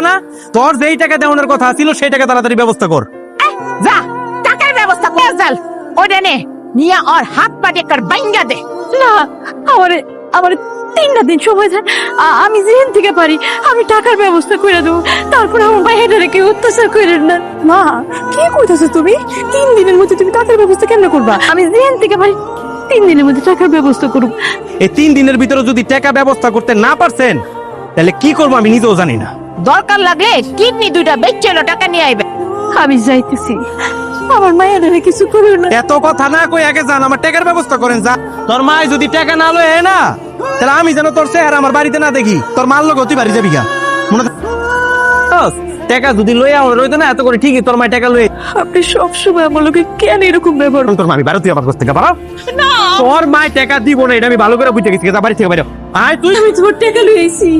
না তোর যেই টাকা দেওয়ার কথা ছিল সেই টাকা তাড়াতাড়ি ব্যবস্থা কর। যা টাকার ব্যবস্থা করে যাল ওটা নে নিয়ে ওর হাত পা টেকার বাইঙ্গা দে। না, আমারে আমারে 3টা দিন সময় দেন, আমি যেখান থেকে পারি আমি টাকার ব্যবস্থা করে দেবো। তারপর আমার বাইরে কেউ অত্যাচার করেন না। মা, কি কইতাছো তুমি? 3 দিনের মধ্যে তুমি টাকার ব্যবস্থা কেমনে করবা? আমি যেখান থেকে পারি 3 দিনের মধ্যে টাকার ব্যবস্থা করব। এই 3 দিনের ভিতরে যদি টাকা ব্যবস্থা করতে না পারছেন তাহলে কি করবো আমি নিজেও জানি না। দরকার লাগলে কিডনি 2টা বেচে টাকা নিয়ে আইবে। আমি যাইতেছি, আমার মায়ের কিছু করো না। এত কথা না কই আগে যান, আমার টাকার ব্যবস্থা করেন। যা, তোর মা যদি টাকা না লয় না তাহলে আমি যেন তোর চেহারা আমার বাড়িতে না দেখি। তোর মার লোক তুই বাড়ি যাবি গা। মনে টাকা যদি লইয়া রইতো না এত করে ঠিকই তোর মা টাকা লয়ে। আপনি সবসময় আমার লোকে কেন এরকম ব্যবহার? তোর মা আমি বাড়ি তুই আমার কাছ থেকে বাড়া। তোর মা টাকা দিব না এটা আমি ভালো করে বুঝতে গেছি। বাড়ি থেকে বাইরে আয় তুই। আমি তোমার টাকা লই আইছি।